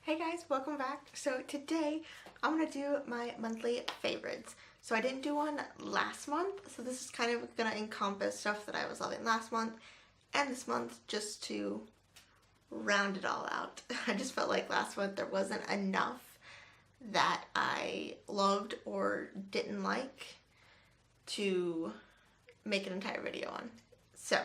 Hey guys, welcome back. So today I'm going to do my monthly favorites. So I didn't do one last month, so this is kind of going to encompass stuff that I was loving last month and this month just to round it all out. I just felt like last month there wasn't enough that I loved or didn't like to make an entire video on. So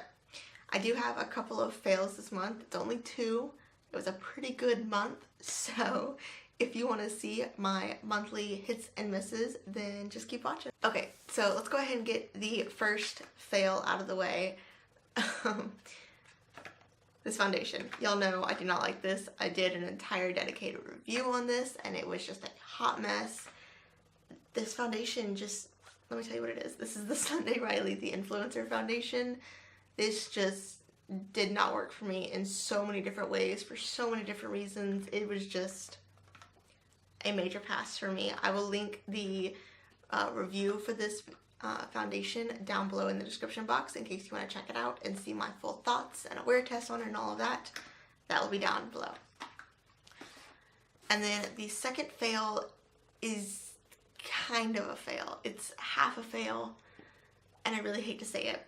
I do have a couple of fails this month. It's only 2. It was a pretty good month, so if you want to see my monthly hits and misses, then just keep watching. Okay, so let's go ahead and get the first fail out of the way. This foundation. Y'all know I do not like this. I did an entire dedicated review on this, and it was just a hot mess. This foundation just, let me tell you what it is. This is the Sunday Riley, the Influencer Foundation. This just did not work for me in so many different ways for so many different reasons. It was just a major pass for me. I will link the review for this foundation down below in the description box in case you want to check it out and see my full thoughts and a wear test on it and all of that. That will be down below. And then the second fail is kind of a fail. It's half a fail, and I really hate to say it.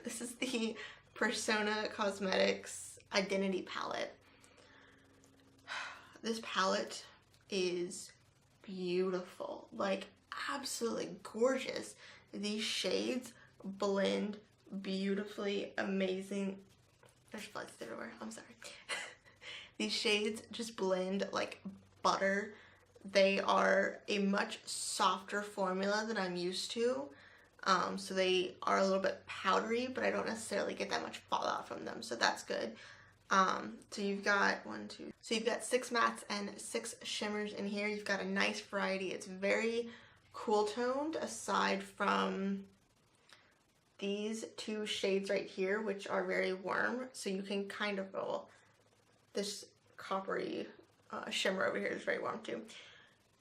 This is the Persona Cosmetics Identity Palette. This palette is beautiful, like absolutely gorgeous. These shades blend beautifully, amazing. There's flies everywhere, I'm sorry. These shades just blend like butter. They are a much softer formula than I'm used to. So they are a little bit powdery, but I don't necessarily get that much fallout from them, so that's good. So you've got so you've got 6 mattes and 6 shimmers in here. You've got a nice variety. It's very cool toned aside from these 2 shades right here, which are very warm. So you can kind of go, this coppery shimmer over here is very warm too.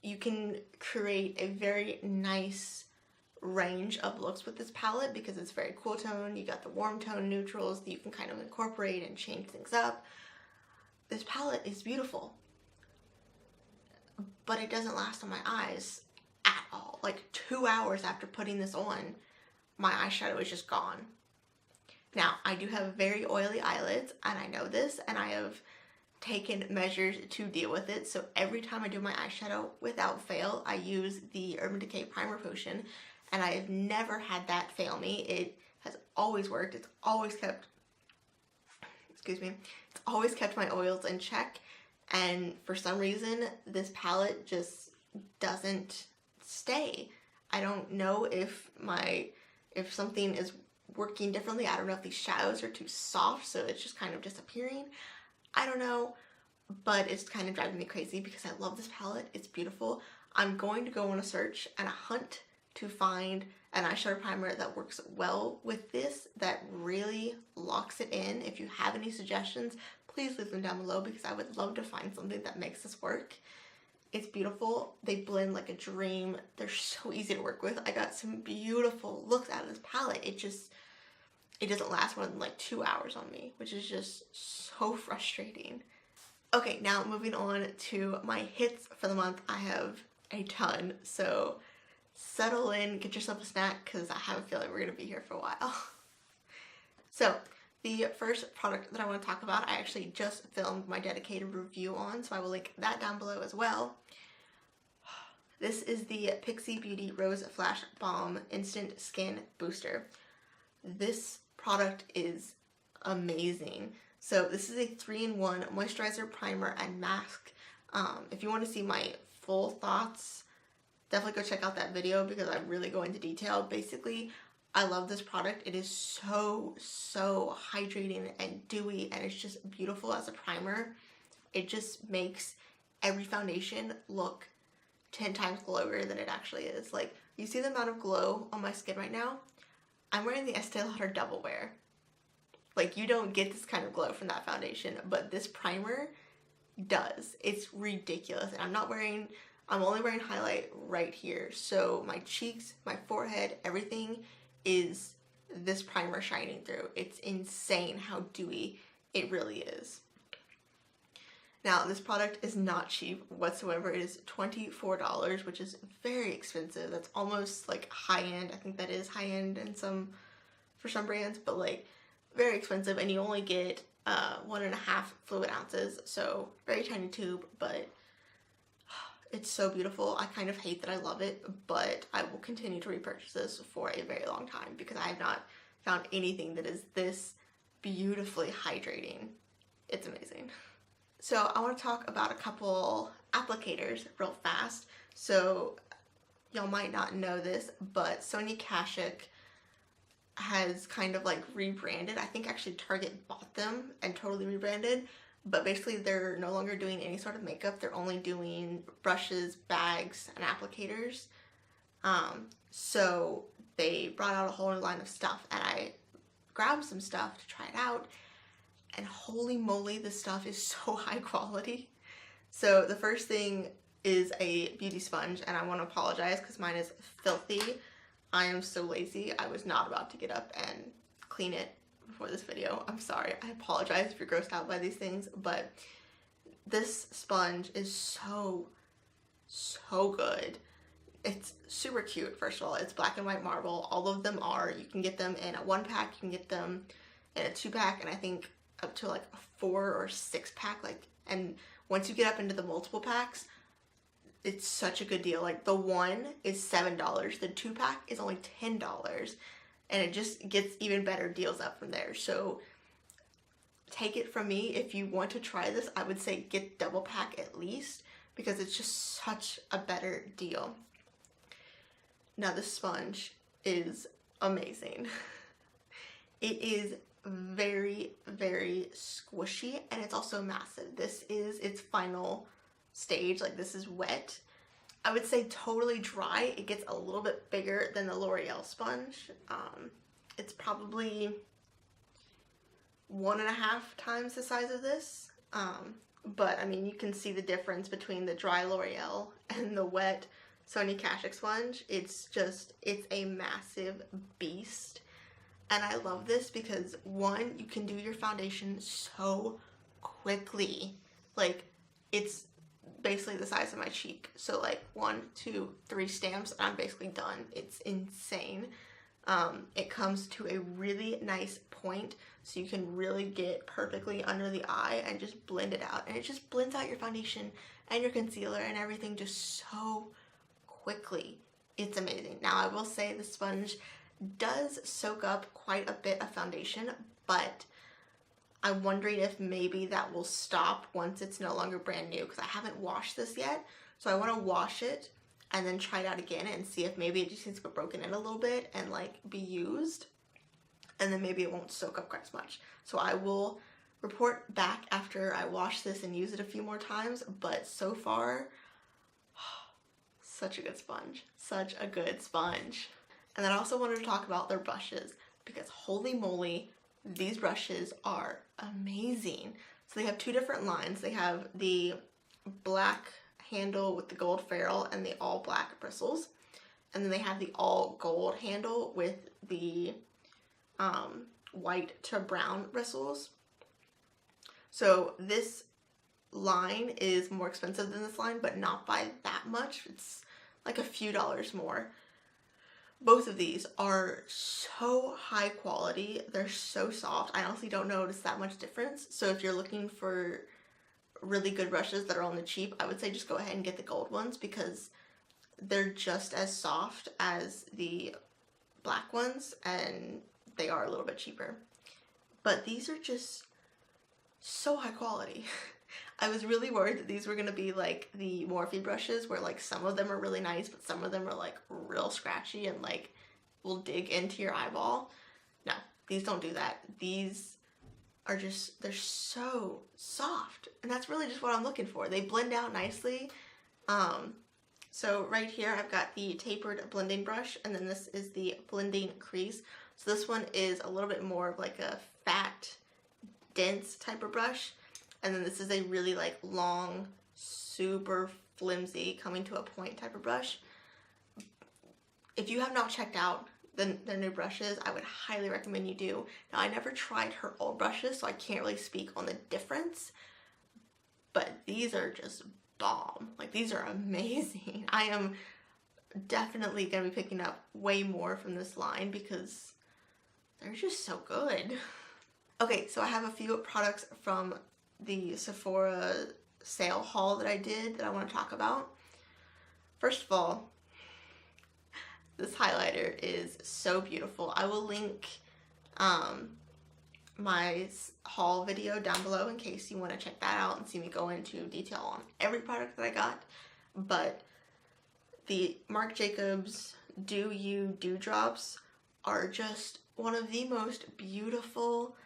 You can create a very nice range of looks with this palette because it's very cool tone. You got the warm tone neutrals that you can kind of incorporate and change things up. This palette is beautiful, but it doesn't last on my eyes at all. Like 2 hours after putting this on, my eyeshadow is just gone. Now, I do have very oily eyelids, and I know this, and I have taken measures to deal with it. So every time I do my eyeshadow, without fail, I use the Urban Decay Primer Potion, and I have never had that fail me. It has always worked. It's always kept, excuse me, it's always kept my oils in check. And for some reason, this palette just doesn't stay. I don't know if something is working differently. I don't know if these shadows are too soft, so it's just kind of disappearing. I don't know, but it's kind of driving me crazy because I love this palette. It's beautiful. I'm going to go on a search and a hunt to find an eyeshadow primer that works well with this, that really locks it in. If you have any suggestions, please leave them down below because I would love to find something that makes this work. It's beautiful. They blend like a dream. They're so easy to work with. I got some beautiful looks out of this palette. It doesn't last more than like 2 hours on me, which is just so frustrating. Okay, now moving on to my hits for the month. I have a ton, so settle in, get yourself a snack, because I have a feeling we're going to be here for a while. So, the first product that I want to talk about, I actually just filmed my dedicated review on, so I will link that down below as well. This is the Pixie Beauty Rose Flash Balm Instant Skin Booster. This product is amazing. So this is a 3-in-1 moisturizer, primer, and mask. If you want to see my full thoughts, definitely go check out that video because I really go into detail. Basically, I love this product. It is so hydrating and dewy, and it's just beautiful as a primer. It just makes every foundation look 10 times glowier than it actually is. Like, you see the amount of glow on my skin right now? I'm wearing the Estee Lauder Double Wear. Like, you don't get this kind of glow from that foundation, but this primer does. It's ridiculous. And I'm only wearing highlight right here. So my cheeks, my forehead, everything is this primer shining through. It's insane how dewy it really is. Now, this product is not cheap whatsoever. It is $24, which is very expensive. That's almost like high-end. I think that is high-end in for some brands, but like very expensive, and you only get 1.5 fluid ounces, so very tiny tube, but it's so beautiful. I kind of hate that I love it, but I will continue to repurchase this for a very long time because I have not found anything that is this beautifully hydrating. It's amazing. So I want to talk about a couple applicators real fast. So y'all might not know this, but Sonia Kashuk has kind of like rebranded. I think actually Target bought them and totally rebranded, but basically they're no longer doing any sort of makeup. They're only doing brushes, bags, and applicators. So they brought out a whole new line of stuff, and I grabbed some stuff to try it out, and holy moly, this stuff is so high quality. So the first thing is a beauty sponge, and I want to apologize because mine is filthy. I am so lazy. I was not about to get up and clean it before this video. I'm sorry. I apologize if you're grossed out by these things, but this sponge is so good. It's super cute. First of all, it's black and white marble. All of them are. You can get them in a 1-pack, you can get them in a 2-pack, and I think up to like a 4 or 6-pack. Like, and once you get up into the multiple packs, it's such a good deal. Like, the one is $7, the 2-pack is only $10, and it just gets even better deals up from there. So take it from me, if you want to try this, I would say get double pack at least, because it's just such a better deal. Now, this sponge is amazing. It is very, very squishy, and it's also massive. This is its final stage. Like, this is wet. I would say totally dry, it gets a little bit bigger than the L'Oreal sponge. It's probably 1.5 times the size of this. But I mean, you can see the difference between the dry L'Oreal and the wet Sonia Kashuk sponge. It's a massive beast. And I love this because, one, you can do your foundation so quickly. Like, it's basically the size of my cheek. So like 1, 2, 3 stamps and I'm basically done. It's insane. It comes to a really nice point, so you can really get perfectly under the eye and just blend it out. And it just blends out your foundation and your concealer and everything just so quickly. It's amazing. Now, I will say the sponge does soak up quite a bit of foundation, but I'm wondering if maybe that will stop once it's no longer brand new, because I haven't washed this yet. So I want to wash it and then try it out again and see if maybe it just needs to get broken in a little bit and like be used, and then maybe it won't soak up quite as much. So I will report back after I wash this and use it a few more times, but so far, such a good sponge. Such a good sponge. And then I also wanted to talk about their brushes, because holy moly, these brushes are amazing. So they have 2 different lines. They have the black handle with the gold ferrule and the all black bristles, and then they have the all gold handle with the white to brown bristles. So this line is more expensive than this line, but not by that much. It's like a few dollars more. Both of these are so high quality. They're so soft. I honestly don't notice that much difference. So if you're looking for really good brushes that are on the cheap, I would say just go ahead and get the gold ones, because they're just as soft as the black ones and they are a little bit cheaper. But these are just so high quality. I was really worried that these were going to be like the Morphe brushes, where like some of them are really nice, but some of them are like real scratchy and like will dig into your eyeball. No, these don't do that. These are just, they're so soft, and that's really just what I'm looking for. They blend out nicely. So right here I've got the tapered blending brush, and then this is the blending crease. So this one is a little bit more of like a fat, dense type of brush. And then this is a really like long, super flimsy, coming to a point type of brush. If you have not checked out their new brushes, I would highly recommend you do. Now, I never tried her old brushes, so I can't really speak on the difference. but these are just bomb. Like, these are amazing. I am definitely gonna be picking up way more from this line because they're just so good. Okay, so I have a few products from the Sephora sale haul that I did that I want to talk about. First of all, this highlighter is so beautiful. I will link my haul video down below in case you want to check that out and see me go into detail on every product that I got. But the Marc Jacobs Do You Dewdrops are just one of the most beautiful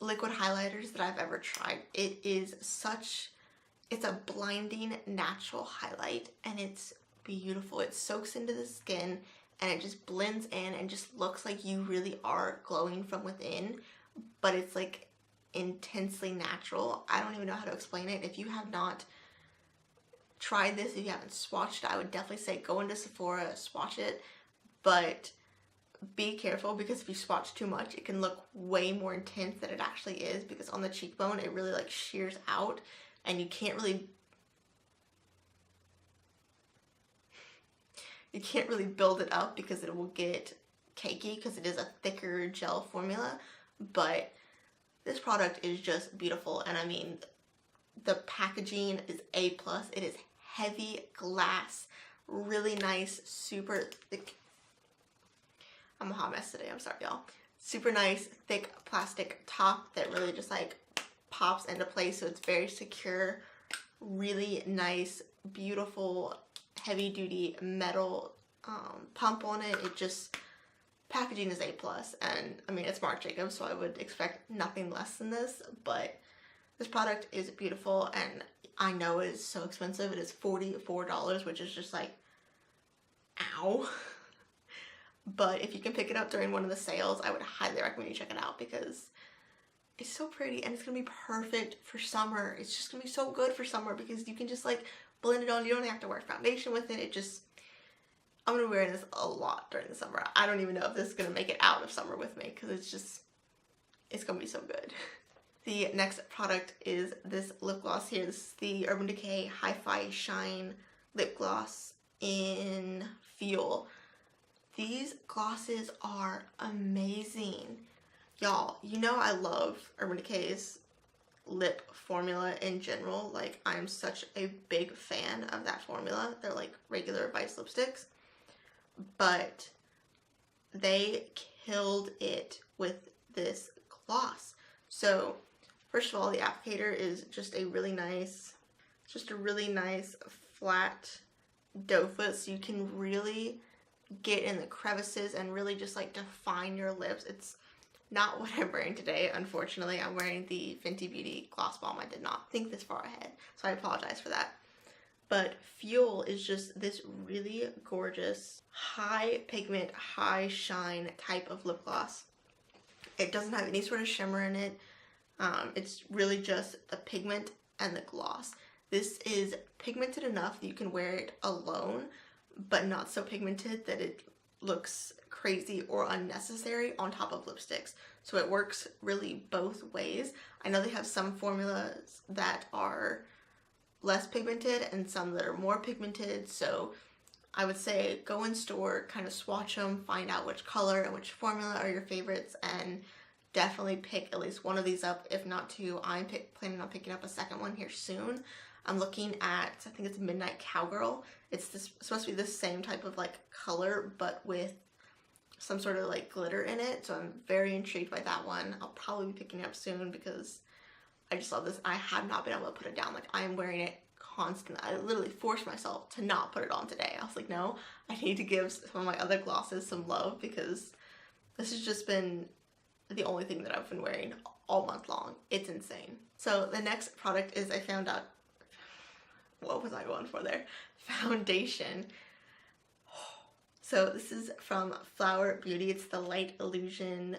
liquid highlighters that I've ever tried. It is it's a blinding natural highlight, and it's beautiful. It soaks into the skin and it just blends in and just looks like you really are glowing from within, but it's like intensely natural. I don't even know how to explain it. If you have not tried this, if you haven't swatched it, I would definitely say go into Sephora, swatch it, but be careful because if you swatch too much, it can look way more intense than it actually is, because on the cheekbone it really like shears out and you can't really build it up because it will get cakey because it is a thicker gel formula. But this product is just beautiful, and I mean, the packaging is A+. It is heavy glass, really nice, super thick. I'm a hot mess today, I'm sorry y'all. Super nice, thick plastic top that really just like pops into place, so it's very secure. Really nice, beautiful, heavy duty metal pump on it. It just, packaging is A+, and I mean, it's Marc Jacobs, so I would expect nothing less than this, but this product is beautiful, and I know it is so expensive. It is $44, which is just like, ow. But if you can pick it up during one of the sales, I would highly recommend you check it out because it's so pretty and it's going to be perfect for summer. It's just going to be so good for summer because you can just like blend it on. You don't have to wear foundation with it. I'm going to be wearing this a lot during the summer. I don't even know if this is going to make it out of summer with me because it's going to be so good. The next product is this lip gloss here. This is the Urban Decay Hi-Fi Shine Lip Gloss in Fuel. These glosses are amazing. Y'all, you know I love Urban Decay's lip formula in general. Like, I'm such a big fan of that formula. They're like regular Vice lipsticks. But they killed it with this gloss. So, first of all, the applicator is just a really nice flat doe foot, so you can really get in the crevices and really just like define your lips. It's not what I'm wearing today, unfortunately. I'm wearing the Fenty Beauty Gloss Balm. I did not think this far ahead, so I apologize for that. But Fuel is just this really gorgeous, high pigment, high shine type of lip gloss. It doesn't have any sort of shimmer in it. It's really just the pigment and the gloss. This is pigmented enough that you can wear it alone, but not so pigmented that it looks crazy or unnecessary on top of lipsticks. So it works really both ways. I know they have some formulas that are less pigmented and some that are more pigmented, so I would say go in store, kind of swatch them, find out which color and which formula are your favorites, and definitely pick at least one of these up, if not two. I'm planning on picking up a second one here soon. I'm looking at, I think it's Midnight Cowgirl. It's supposed to be the same type of like color, but with some sort of like glitter in it. So I'm very intrigued by that one. I'll probably be picking it up soon because I just love this. I have not been able to put it down. Like, I am wearing it constantly. I literally forced myself to not put it on today. I was like, no, I need to give some of my other glosses some love because this has just been the only thing that I've been wearing all month long. It's insane. So the next product is, I found out, what was I going for there? Foundation. So this is from Flower Beauty. It's the Light Illusion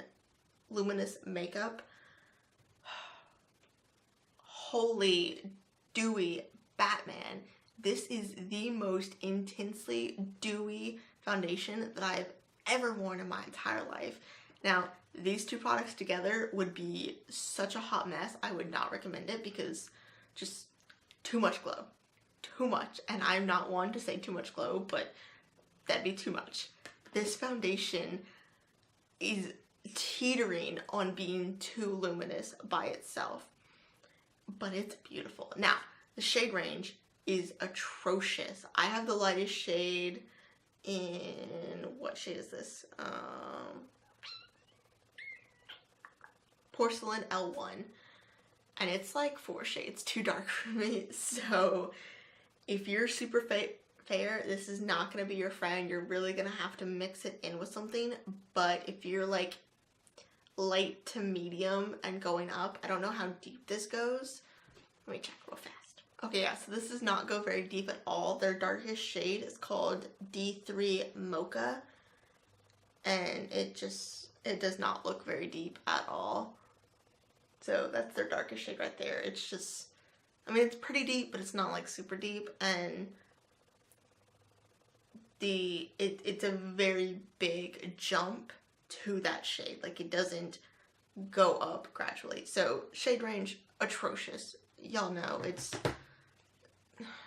Luminous Makeup. Holy dewy Batman. This is the most intensely dewy foundation that I've ever worn in my entire life. Now, these two products together would be such a hot mess. I would not recommend it because just too much glow. Too much. And I'm not one to say too much glow, but that'd be too much. This foundation is teetering on being too luminous by itself, but it's beautiful. Now, the shade range is atrocious. I have the lightest shade in, what shade is this? Porcelain L1, and it's like 4 shades too dark for me. So if you're super fair, this is not going to be your friend. You're really going to have to mix it in with something. But if you're like light to medium and going up, I don't know how deep this goes. Let me check real fast. Okay, yeah, so this does not go very deep at all. Their darkest shade is called D3 Mocha, and it does not look very deep at all. So that's their darkest shade right there. It's just, I mean, it's pretty deep, but it's not like super deep, and it's a very big jump to that shade. Like, it doesn't go up gradually. So shade range, atrocious. Y'all know, it's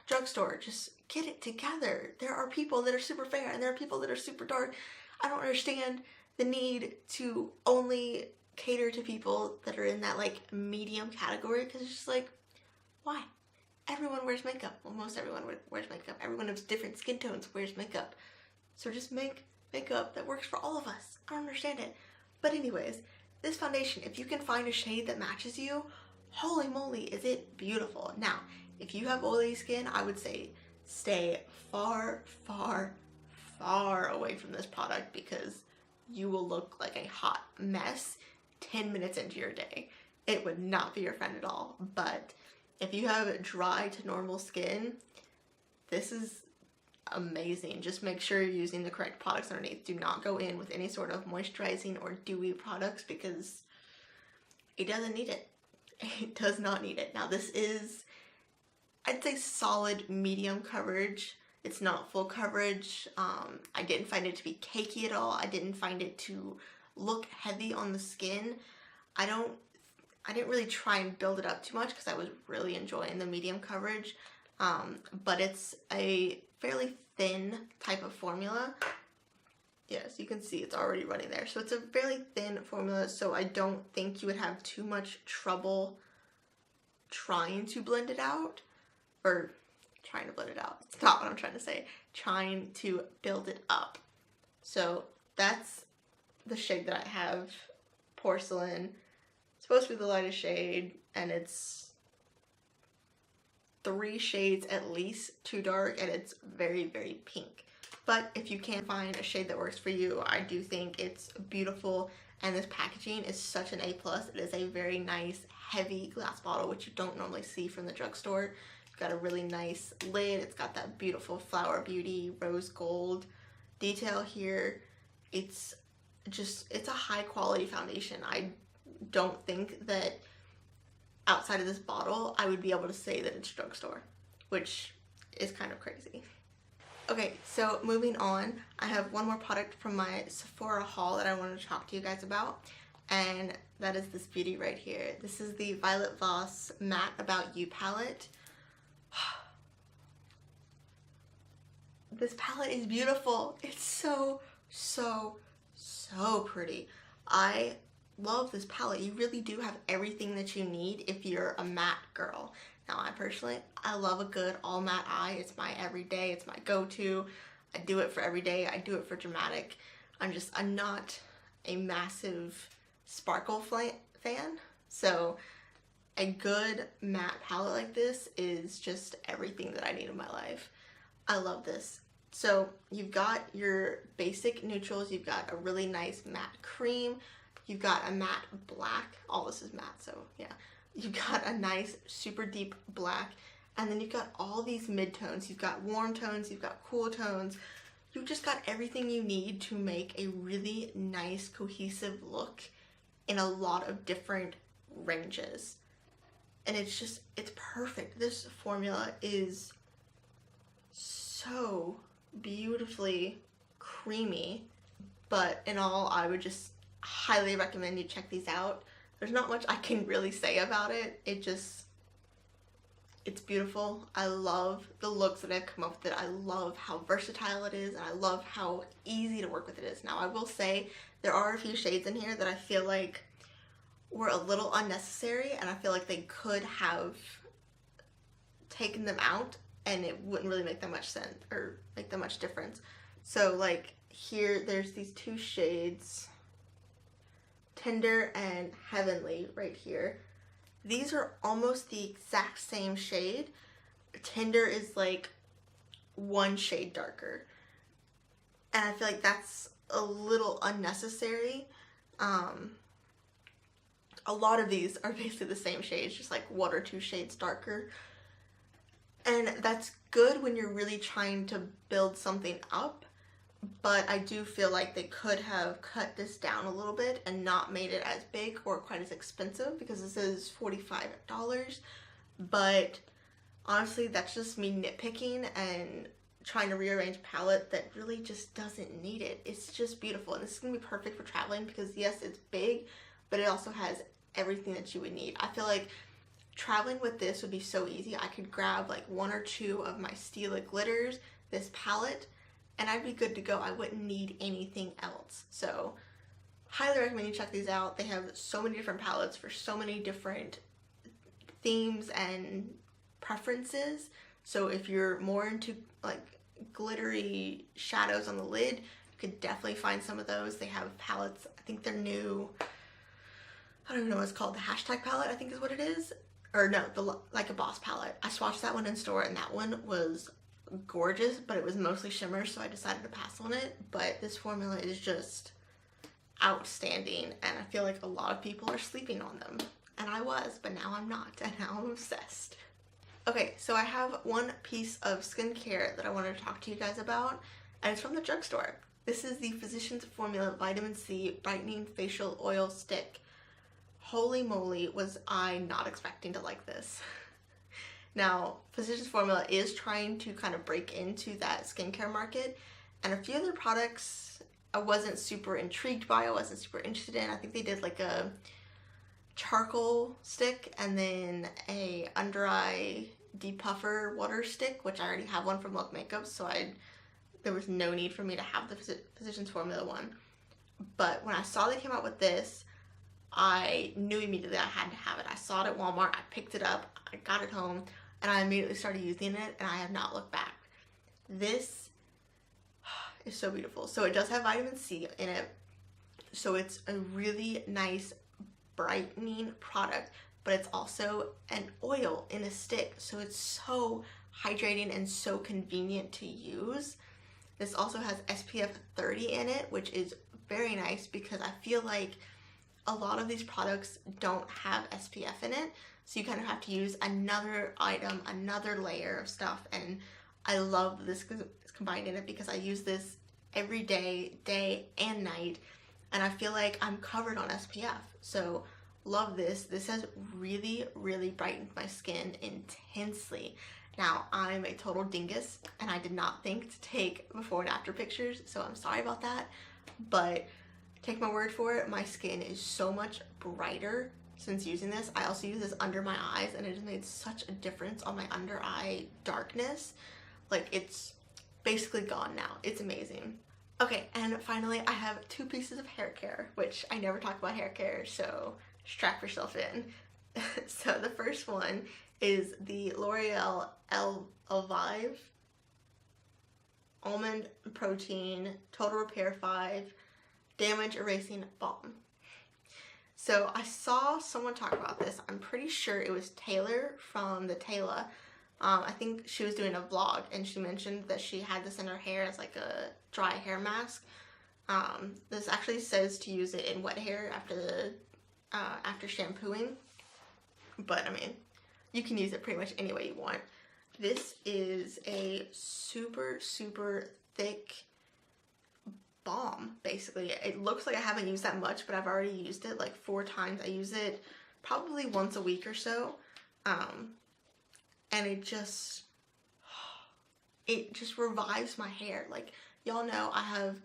drugstore. Just get it together. There are people that are super fair and there are people that are super dark. I don't understand the need to only cater to people that are in that like medium category, because it's just like, why? Everyone wears makeup. Well, most everyone wears makeup. Everyone of different skin tones wears makeup. So just make makeup that works for all of us. I don't understand it. But anyways, this foundation, if you can find a shade that matches you, holy moly, is it beautiful. Now, if you have oily skin, I would say stay far, far, far away from this product, because you will look like a hot mess 10 minutes into your day. It would not be your friend at all. But if you have dry to normal skin, this is amazing. Just make sure you're using the correct products underneath. Do not go in with any sort of moisturizing or dewy products, because it doesn't need it. It does not need it. Now, this is, I'd say, solid medium coverage. It's not full coverage. I didn't find it to be cakey at all. I didn't find it to look heavy on the skin. I didn't really try and build it up too much because I was really enjoying the medium coverage. But it's a fairly thin type of formula. Yes, you can see it's already running there. So it's a fairly thin formula, so I don't think you would have too much trouble trying to blend it out. Or trying to blend it out. It's not what I'm trying to say. Trying to build it up. So that's the shade that I have, Porcelain. It's supposed to be the lightest shade, and it's 3 shades at least too dark, and it's very, very pink. But if you can find a shade that works for you, I do think it's beautiful, and this packaging is such an A+. It is a very nice, heavy glass bottle, which you don't normally see from the drugstore. It's got a really nice lid. It's got that beautiful Flower Beauty rose gold detail here. It's a high quality foundation. I don't think that outside of this bottle I would be able to say that it's drugstore, which is kind of crazy. Okay, so moving on, I have one more product from my Sephora haul that I wanted to talk to you guys about, and that is this beauty right here. This is the Violet Voss Matte About You palette. This palette is beautiful. It's so, so, so pretty. I love this palette. You really do have everything that you need if you're a matte girl. Now, I love a good all matte eye. It's my everyday, it's my go-to. I do it for everyday, I do it for dramatic. I'm not a massive sparkle fan, so a good matte palette like this is just everything that I need in my life. I love this. So you've got your basic neutrals, you've got a really nice matte cream, you've got a matte black, all this is matte, so yeah. You've got a nice super deep black, and then you've got all these mid-tones. You've got warm tones, you've got cool tones. You've just got everything you need to make a really nice cohesive look in a lot of different ranges. And it's perfect. This formula is so beautifully creamy, but in all, I would just highly recommend you check these out. There's not much I can really say about it. It's beautiful. I love the looks that I've come up with it. I love how versatile it is, and I love how easy to work with it is. Now, I will say there are a few shades in here that I feel like were a little unnecessary, and I feel like they could have taken them out and it wouldn't really make that much sense or make that much difference. So like here, there's these two shades, Tender and Heavenly, right here. These are almost the exact same shade. Tender is like one shade darker. And I feel like that's a little unnecessary. A lot of these are basically the same shades, just like one or two shades darker. And that's good when you're really trying to build something up. But I do feel like they could have cut this down a little bit and not made it as big or quite as expensive, because this is $45. But honestly, that's just me nitpicking and trying to rearrange a palette that really just doesn't need it. It's just beautiful, and this is going to be perfect for traveling because yes, it's big, but it also has everything that you would need. I feel like traveling with this would be so easy. I could grab like one or two of my Stila glitters, this palette, and I'd be good to go. I wouldn't need anything else. So highly recommend you check these out. They have so many different palettes for so many different themes and preferences. So if you're more into like glittery shadows on the lid, you could definitely find some of those. They have palettes, I think they're new, I don't even know what it's called, the hashtag palette I think is what it is. Or no, the Like a Boss palette. I swatched that one in store and that one was gorgeous, but it was mostly shimmer, so I decided to pass on it. But this formula is just outstanding, and I feel like a lot of people are sleeping on them. And I was, but now I'm not, and now I'm obsessed. Okay, so I have one piece of skincare that I wanted to talk to you guys about, and it's from the drugstore. This is the Physicians Formula Vitamin C Brightening Facial Oil Stick. Holy moly, was I not expecting to like this. Now, Physicians Formula is trying to kind of break into that skincare market, and a few other products I wasn't super intrigued by, I wasn't super interested in. I think they did like a charcoal stick and then a under eye depuffer water stick, which I already have one from Look Makeup, so there was no need for me to have the Physicians Formula one. But when I saw they came out with this, I knew immediately I had to have it. I saw it at Walmart, I picked it up, I got it home, and I immediately started using it, and I have not looked back. This is so beautiful. So it does have vitamin C in it, so it's a really nice brightening product, but it's also an oil in a stick, so it's so hydrating and so convenient to use. This also has SPF 30 in it, which is very nice because I feel like a lot of these products don't have SPF in it, so you kind of have to use another item, another layer of stuff, and I love this because it's combined in it because I use this every day, day and night, and I feel like I'm covered on SPF, so love this. This has really, really brightened my skin intensely. Now, I'm a total dingus, and I did not think to take before and after pictures, so I'm sorry about that, but take my word for it, my skin is so much brighter since using this. I also use this under my eyes, and it has made such a difference on my under eye darkness. Like, it's basically gone now. It's amazing. Okay, and finally, I have two pieces of hair care, which I never talk about hair care, so strap yourself in. So the first one is the L'Oreal Elvive Almond Protein Total Repair 5 Damage Erasing Balm. So I saw someone talk about this. I'm pretty sure it was Taylor from the Tayla. I think she was doing a vlog, and she mentioned that she had this in her hair as like a dry hair mask. This actually says to use it in wet hair after shampooing, but I mean, you can use it pretty much any way you want. This is a super, super thick balm, basically. It looks like I haven't used that much, but I've already used it like 4 times. I use it probably once a week or so, and it just revives my hair. Like, y'all know I have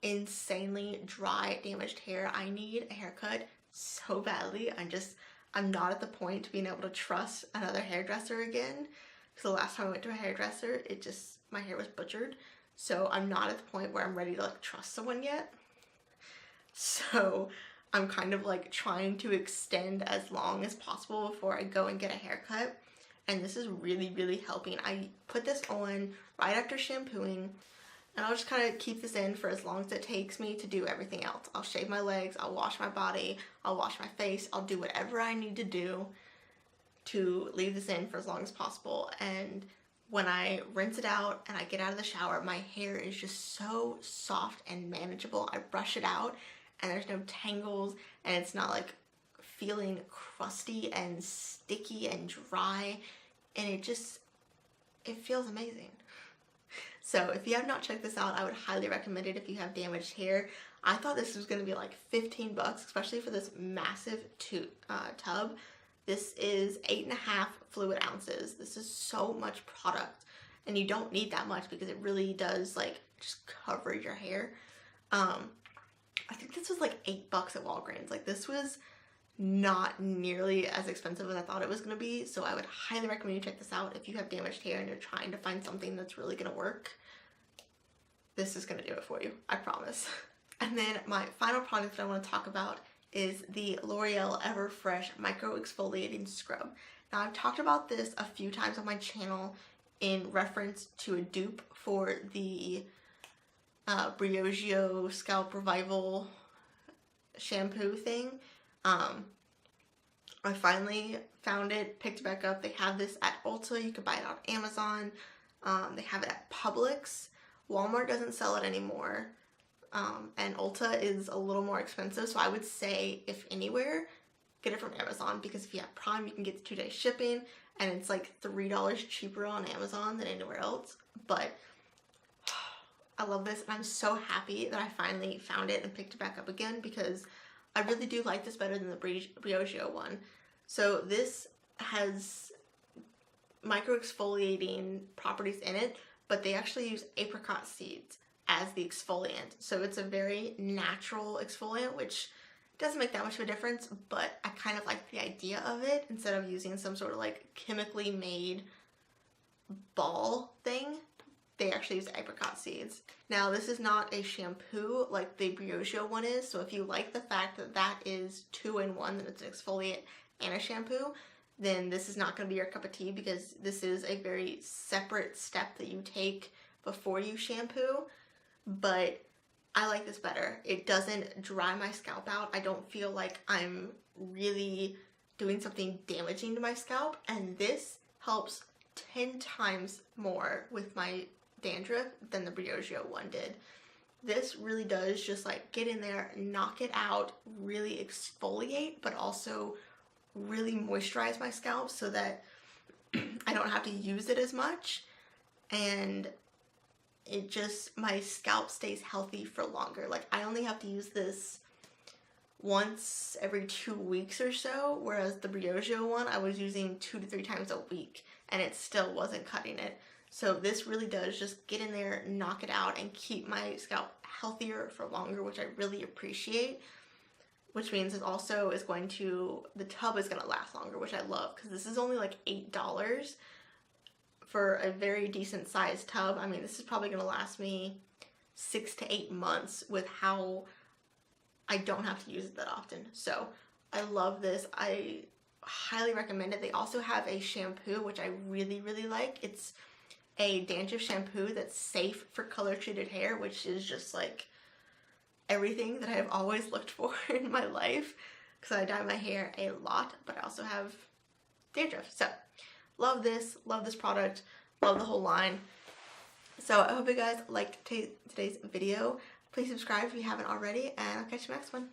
insanely dry, damaged hair. I need a haircut so badly. I'm not at the point to being able to trust another hairdresser again. Because the last time I went to a hairdresser, my hair was butchered. So I'm not at the point where I'm ready to like trust someone yet. So I'm kind of like trying to extend as long as possible before I go and get a haircut. And this is really, really helping. I put this on right after shampooing, and I'll just kind of keep this in for as long as it takes me to do everything else. I'll shave my legs, I'll wash my body, I'll wash my face, I'll do whatever I need to do to leave this in for as long as possible. And when I rinse it out and I get out of the shower, my hair is just so soft and manageable. I brush it out and there's no tangles, and it's not like feeling crusty and sticky and dry, and it feels amazing. So if you have not checked this out, I would highly recommend it if you have damaged hair. I thought this was going to be like 15 bucks, especially for this massive tub. This is 8.5 fluid ounces. This is so much product, and you don't need that much because it really does like just cover your hair. I think this was like $8 at Walgreens. Like, this was not nearly as expensive as I thought it was going to be, so I would highly recommend you check this out if you have damaged hair and you're trying to find something that's really going to work. This is going to do it for you, I promise. And then my final product that I want to talk about is the L'Oreal EverFresh Micro-Exfoliating Scrub. Now, I've talked about this a few times on my channel in reference to a dupe for the Briogeo Scalp Revival shampoo thing. I finally found it, picked it back up. They have this at Ulta. You can buy it on Amazon. They have it at Publix. Walmart doesn't sell it anymore. And Ulta is a little more expensive. So I would say, if anywhere, get it from Amazon, because if you have Prime, you can get the 2-day shipping, and it's like $3 cheaper on Amazon than anywhere else. But I love this, and I'm so happy that I finally found it and picked it back up again, because I really do like this better than the Briogeo one. So this has micro-exfoliating properties in it, but they actually use apricot seeds as the exfoliant. So it's a very natural exfoliant, which doesn't make that much of a difference, but I kind of like the idea of it instead of using some sort of like chemically made ball thing. They actually use apricot seeds. Now, this is not a shampoo like the Briogeo one is, so if you like the fact that that is 2-in-1, that it's an exfoliant and a shampoo, then this is not going to be your cup of tea, because this is a very separate step that you take before you shampoo. But I like this better. It doesn't dry my scalp out. I don't feel like I'm really doing something damaging to my scalp, and this helps 10 times more with my dandruff than the Briogeo one did. This really does just like get in there, knock it out, really exfoliate, but also really moisturize my scalp so that I don't have to use it as much, and it just, my scalp stays healthy for longer. Like, I only have to use this once every 2 weeks or so, whereas the Briogeo one I was using 2 to 3 times a week, and it still wasn't cutting it. So this really does just get in there, knock it out, and keep my scalp healthier for longer, which I really appreciate. Which means it also is going to, the tub is going to last longer, which I love, because this is only like $8 for a very decent sized tub. I mean, this is probably going to last me 6 to 8 months with how I don't have to use it that often. So I love this. I highly recommend it. They also have a shampoo, which I really, really like. It's a dandruff shampoo that's safe for color treated hair, which is just like everything that I've always looked for in my life, because I dye my hair a lot, but I also have dandruff. So love this product, love the whole line. So I hope you guys liked today's video. Please subscribe if you haven't already, and I'll catch you next one.